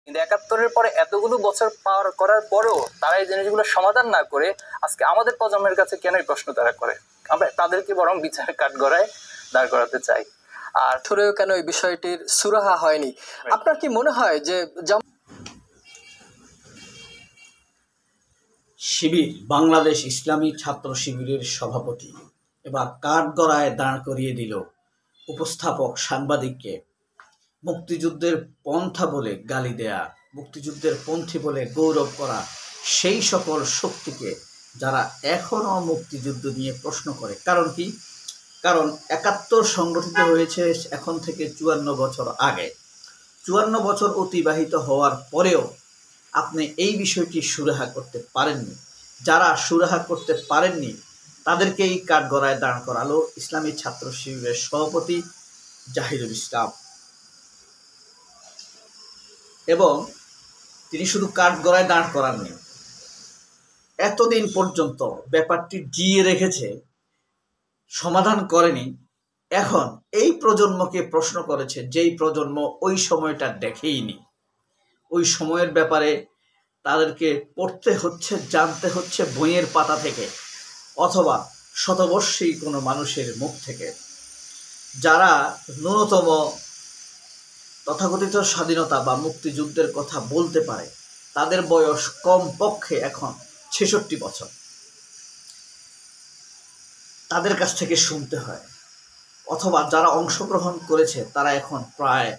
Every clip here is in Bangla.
কিন্তু 71-এর পরে এতগুলো বছর পার করার পরেও তারা এই জিনিসগুলো সমাধান না করে আজকে আমাদের প্রজন্মের কাছে কেন এই প্রশ্ন তারা করে, আমরা তাদেরকে বরং বিচার কাঠগড়ায় দাঁড় করাতে চাই। আর থরেও কেন এই বিষয়টির সুরাহা হয়নি? আপনার কি মনে হয় যে শিবির, বাংলাদেশ ইসলামী ছাত্র শিবিরের সভাপতি এবার কাঠগড়ায় দাঁড় করিয়ে দিল উপস্থাপক সাংবাদিককে? মুক্তিযুদ্ধের পন্থা বলে গালি দেয়া, মুক্তিযুদ্ধের পন্থী বলে গৌরব করা সেই সকল শক্তিকে যারা এখনো মুক্তিযুদ্ধ নিয়ে প্রশ্ন করে। কারণ কি? কারণ 71 সংগঠিত হয়েছে এখন থেকে 54 বছর আগে। 54 বছর অতিবাহিত হওয়ার পরেও আপনি এই বিষয়টি সুরাহা করতে পারেননি। যারা সুরাহা করতে পারেননি তাদেরকেই কাঠগড়ায় দাঁড় করালো ইসলামী ছাত্র শিবিরের সভাপতি জাহিদুল ইসলাম। এবং তিনি শুধু কাঠগড়ায় দাঁড় করাননি, এতদিন পর্যন্ত ব্যাপারটি জিয়ে রেখেছে, সমাধান করেনি। এখন এই প্রজন্মকে প্রশ্ন করেছে, যেই প্রজন্ম ওই সময়টা দেখেইনি। ওই সময়ের ব্যাপারে তাদেরকে পড়তে হচ্ছে, জানতে হচ্ছে বইয়ের পাতা থেকে অথবা শতবর্ষী কোনো মানুষের মুখ থেকে। যারা ন্যূনতম তথাকথিত স্বাধীনতা বা মুক্তিযুদ্ধের কথা বলতে পারে তাদের বয়স কমপক্ষে এখন 66 বছর। তাদের কাছ থেকে শুনতে হয়। অথবা যারা অংশগ্রহণ করেছে তারা এখন প্রায়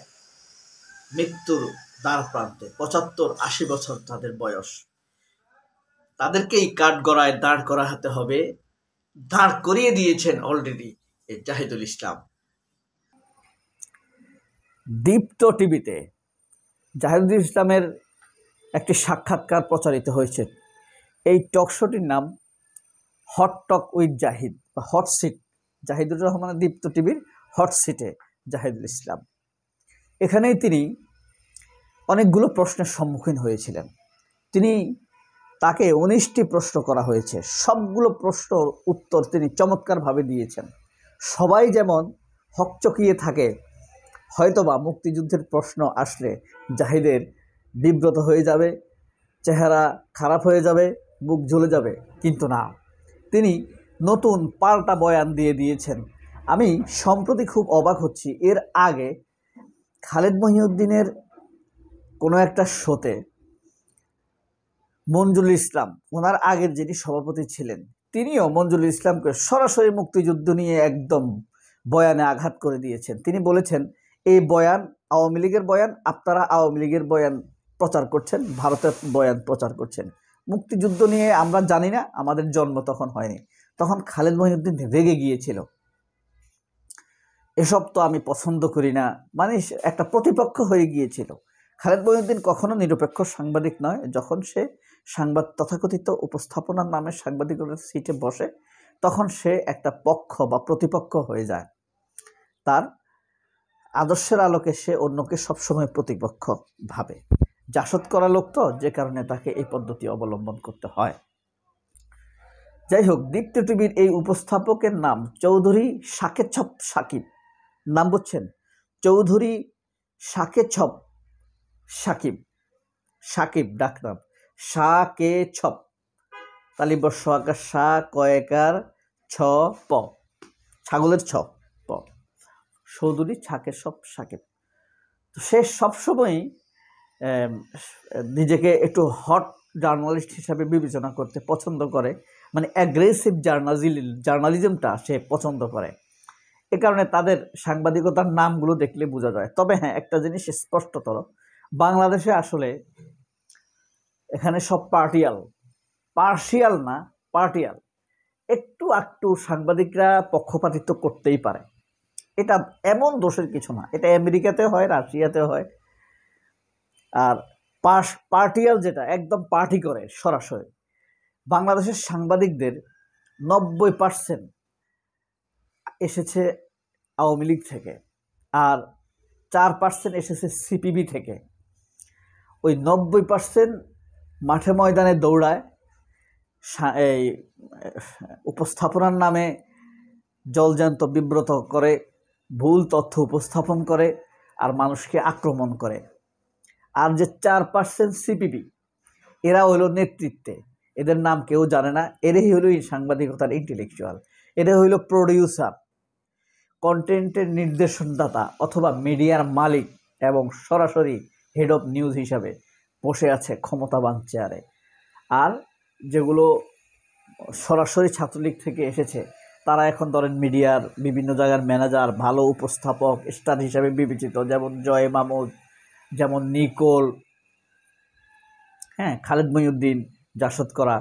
মৃত্যুর দ্বার প্রান্তে, 75-80 বছর তাদের বয়স। তাদেরকেই কাঠগড়ায় দাঁড় করাতে হবে। দাঁড় করিয়ে দিয়েছেন অলরেডি জাহিদুল ইসলাম। দীপ্ত টিভিতে জাহিদুল ইসলামের একটি সাক্ষাৎকার প্রচারিত হয়েছে। এই টকশোটির নাম হট টক উইথ জাহিদ বা হট সিট। জাহিদুর রহমানের দীপ্ত টিভির হট সিটে জাহিদুল ইসলাম। এখানেই তিনি অনেকগুলো প্রশ্নের সম্মুখীন হয়েছিলেন। তাকে 19টি প্রশ্ন করা হয়েছে। সবগুলো প্রশ্নর উত্তর তিনি চমৎকারভাবে দিয়েছেন। সবাই যেমন হকচকিয়ে থাকে, হয়তোবা মুক্তিযুদ্ধের প্রশ্ন আসলে জাহিদের বিব্রত হয়ে যাবে, চেহারা খারাপ হয়ে যাবে, বুক জ্বলে যাবে, কিন্তু না, তিনি নতুন পাল্টা বয়ান দিয়েছেন। আমি সম্প্রতি খুব অবাক হচ্ছি, এর আগে খালেদ মহিউদ্দিনের কোনো একটা শোতে মঞ্জুল ইসলাম, ওনার আগের যিনি সভাপতি ছিলেন, তিনিও মঞ্জুল ইসলামকে সরাসরি মুক্তিযুদ্ধ নিয়ে একদম বয়ানে আঘাত করে দিয়েছেন। তিনি বলেছেন, এই বয়ান আওয়ামী লীগের বয়ান, আপনারা আওয়ামী লীগের বয়ান প্রচার করছেন, ভারতের বয়ান প্রচার করছেন। মুক্তিযুদ্ধ নিয়ে আমরা জানি না, আমাদের জন্ম তখন হয়নি। তখন খালেদ মহিউদ্দিন রেগে গিয়েছিল, এসব তো আমি পছন্দ করি না, মানে একটা প্রতিপক্ষ হয়ে গিয়েছিল। খালেদ মহিউদ্দিন কখনো নিরপেক্ষ সাংবাদিক নয়। যখন সে তথাকথিত উপস্থাপনার নামে সাংবাদিকতার সিটে বসে, তখন সে একটা পক্ষ বা প্রতিপক্ষ হয়ে যায়। তার আদর্শের আলোকে সে অন্যকে সবসময় প্রতিপক্ষ ভাবে। জাসদ করা লোক তো, যে কারণে তাকে এই পদ্ধতি অবলম্বন করতে হয়। যাই হোক, দীপ্ত টিভির এই উপস্থাপকের নাম চৌধুরী সাকেছপ সাকিব। নাম বুঝছেন? চৌধুরী সাকেছপ সাকিব। সাকিব ডাকনাম, সাকেছপ, তালিবর্ষ আকার সা কয়েকার ছ প, ছাগলের ছ প, চৌধুরী সাকেছপ সাকিব। তো সে সবসময়ই নিজেকে একটু হট জার্নালিস্ট হিসাবে বিবেচনা করতে পছন্দ করে, মানে অ্যাগ্রেসিভ জার্নালিজমটা সে পছন্দ করে। এ কারণে তাদের সাংবাদিকতার নামগুলো দেখলে বোঝা যায়। তবে হ্যাঁ, একটা জিনিস স্পষ্টতর, বাংলাদেশে আসলে এখানে সব পার্শিয়াল না, পার্টিয়াল। একটু একটু সাংবাদিকরা পক্ষপাতিত্ব করতেই পারে, এটা এমন দোষের কিছু না। এটা আমেরিকাতে হয়, রাশিয়াতে হয়। আর পার্টিয়াল যেটা একদম পার্টি করে সরাসরি। বাংলাদেশের সাংবাদিকদের 90% এসেছে আওয়ামী লীগ থেকে, আর 4% এসেছে সিপিবি থেকে। ওই 90% মাঠে ময়দানে দৌড়ায়, এই উপস্থাপনার নামে জলজান্ত বিব্রত করে, ভুল তথ্য উপস্থাপন করে আর মানুষকে আক্রমণ করে। আর যে 4% সিপিবি, এরা হইল নেতৃত্বে, এদের নাম কেউ জানে না, এরাই হইল এই সাংবাদিকতার ইন্টেলেকচুয়াল, এরা হইল প্রডিউসার, কন্টেন্টের নির্দেশনদাতা অথবা মিডিয়ার মালিক এবং সরাসরি হেড অফ নিউজ হিসাবে বসে আছে ক্ষমতাবান চেয়ারে। আর যেগুলো সরাসরি ছাত্রলীগ থেকে এসেছে তারা এখন ধরেন মিডিয়ার বিভিন্ন জায়গার ম্যানেজার, ভালো উপস্থাপক, স্টার হিসাবে বিবেচিত, যেমন জয় মাহমুদ, যেমন নিকোল, হ্যাঁ, খালেদ মহিউদ্দিন, জাসদ করা,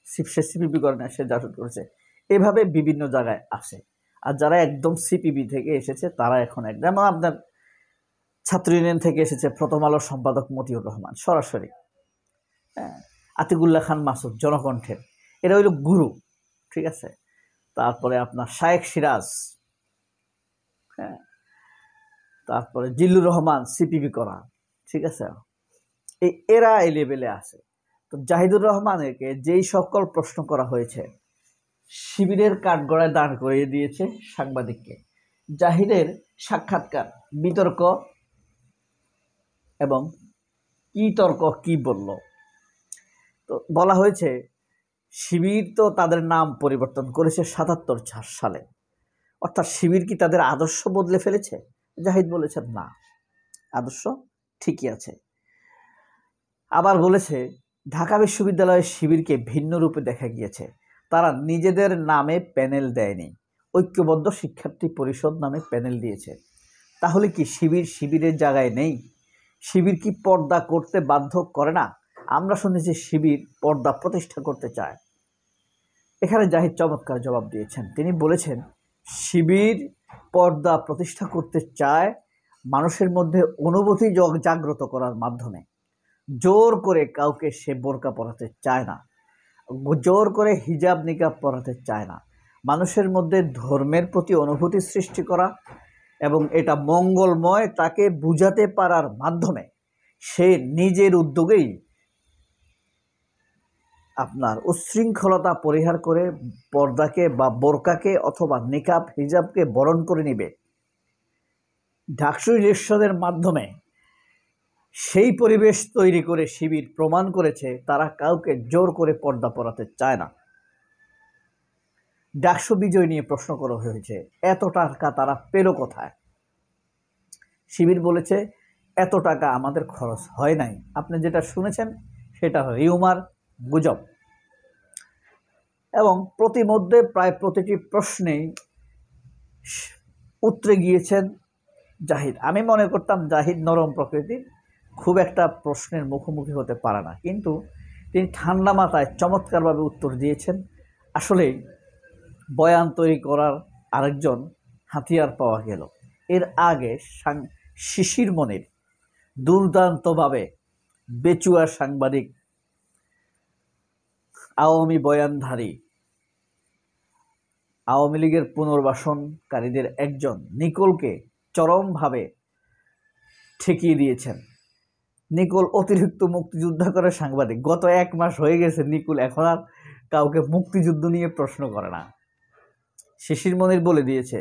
সে সিপিবি করে না, সে জাসদ করেছে, এভাবে বিভিন্ন জায়গায় আসে। আর যারা একদম সিপিবি থেকে এসেছে তারা এখন যেমন আপনার ছাত্র ইউনিয়ন থেকে এসেছে প্রথম আলোর সম্পাদক মতিউর রহমান সরাসরি, হ্যাঁ, আতিকুল্লাহ খান মাসুদ জনকণ্ঠের, এরা হইল গুরু, ঠিক আছে। তারপরে আপনার শায়েখ সিরাজ, হ্যাঁ, তারপরে জিল্লুর রহমান সিপিবি করা, ঠিক আছে, এরা এই লেভেলে আছে। তো জাহিদুর রহমানকে যেই সকল প্রশ্ন করা হয়েছে, শিবিরের কাঠগড়ায় দাঁড় করিয়ে দিয়েছে সাংবাদিককে। জাহিদের সাক্ষাৎকার, বিতর্ক এবং কি তর্ক কি বলল, তো বলা হয়েছে শিবির তো তাদের নাম পরিবর্তন করেছে ৭৭ সালে, অর্থাৎ শিবির কি তাদের আদর্শ বদলে ফেলেছে? জাহিদ বলেছেন না, আদর্শ ঠিকই আছে। আবার বলেছে ঢাকা বিশ্ববিদ্যালয়ের শিবিরকে ভিন্ন রূপে দেখা গিয়েছে, তারা নিজেদের নামে প্যানেল দেয়নি, ঐক্যবদ্ধ শিক্ষার্থী পরিষদ নামে প্যানেল দিয়েছে। তাহলে কি শিবির শিবিরের জায়গায় নেই? শিবির কি পর্দা করতে বাধ্য করে না? আমরা শুনেছি শিবির পর্দা প্রতিষ্ঠা করতে চায়। এখানে জাহিদ চমৎকার জবাব দিয়েছেন। তিনি বলেছেন শিবির পর্দা প্রতিষ্ঠা করতে চায় মানুষের মধ্যে অনুভূতি জাগ্রত করার মাধ্যমে। জোর করে কাউকে সে বোরকা পরাতে চায় না, জোর করে হিজাব নিকাব পরাতে চায় না। মানুষের মধ্যে ধর্মের প্রতি অনুভূতি সৃষ্টি করা এবং এটা মঙ্গলময় তাকে বুঝাতে পারার মাধ্যমে সে নিজের উদ্যোগেই আপনার উচ্ছৃঙ্খলতা পরিহার করে পর্দাকে বা বোরকাকে অথবা নিকাব হিজাবকে বরণ করে নিবে। ঢাকসু ইলেকশনের মাধ্যমে সেই পরিবেশ তৈরি করে শিবির প্রমাণ করেছে তারা কাউকে জোর করে পর্দা পরাতে চায় না। ডাকসু বিজয় নিয়ে প্রশ্ন করা হয়েছে, এত টাকা তারা পেল কোথায়? শিবির বলেছে এত টাকা আমাদের খরচ হয় নাই। আপনি যেটা শুনেছেন সেটা রিউমার, গুজব। এবং প্রতিমধ্যে প্রায় প্রতিটি প্রশ্নেই উতরে গিয়েছেন জাহিদ। আমি মনে করতাম জাহিদ নরম প্রকৃতির, খুব একটা প্রশ্নের মুখোমুখি হতে পারে না, কিন্তু তিনি ঠান্ডা মাথায় চমৎকারভাবে উত্তর দিয়েছেন। আসলেই বয়ান তৈরি করার আরেকজন হাতিয়ার পাওয়া গেল। এর আগে শিশির মনির দুর্দান্তভাবে বেচুয়া সাংবাদিক, আওয়ামী বয়ানধারী, আওয়ামী লীগের পুনর্বাসনকারীদের একজন নিকোলকে চরমভাবে ঠেকিয়ে দিয়েছেন। নিকোল অতিরিক্ত মুক্তিযোদ্ধা করে সাংবাদিক, গত 1 মাস হয়ে গেছে নিকোল এখন আর কাউকে মুক্তিযুদ্ধ নিয়ে প্রশ্ন করে না। শিশির মনির বলে দিয়েছে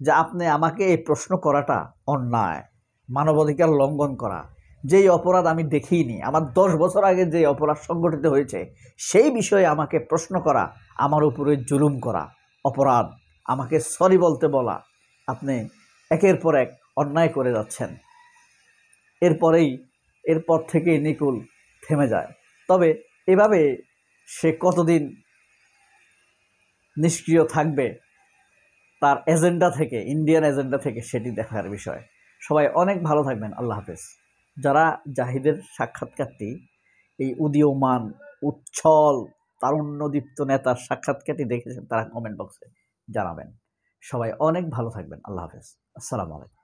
যে আপনি আমাকে এই প্রশ্ন করাটা অন্যায়, মানবাধিকার লঙ্ঘন করা, যেই অপরাধ আমি দেখিনি, আমার 10 বছর আগে যে অপরাধ সংগঠিত হয়েছে সেই বিষয়ে আমাকে প্রশ্ন করা, আমার উপরে জুলুম করা অপরাধ, আমাকে সরি বলতে বলা, আপনি একের পর এক অন্যায় করে যাচ্ছেন। এরপর থেকেই নিকোল থেমে যায়। তবে এভাবে সে কতদিন নিষ্ক্রিয় থাকবে তার এজেন্ডা থেকে, ইন্ডিয়ান এজেন্ডা থেকে, সেটি দেখার বিষয়। সবাই অনেক ভালো থাকবেন, আল্লাহ হাফেজ। যারা জাহিদের সাক্ষাৎকারটি, এই উদীয়মান উচ্ছল তারুণ্যদীপ্ত নেতার সাক্ষাৎকারটি দেখেছেন তারা কমেন্ট বক্সে জানাবেন। সবাই অনেক ভালো থাকবেন, আল্লাহ হাফেজ, আসসালামু আলাইকুম।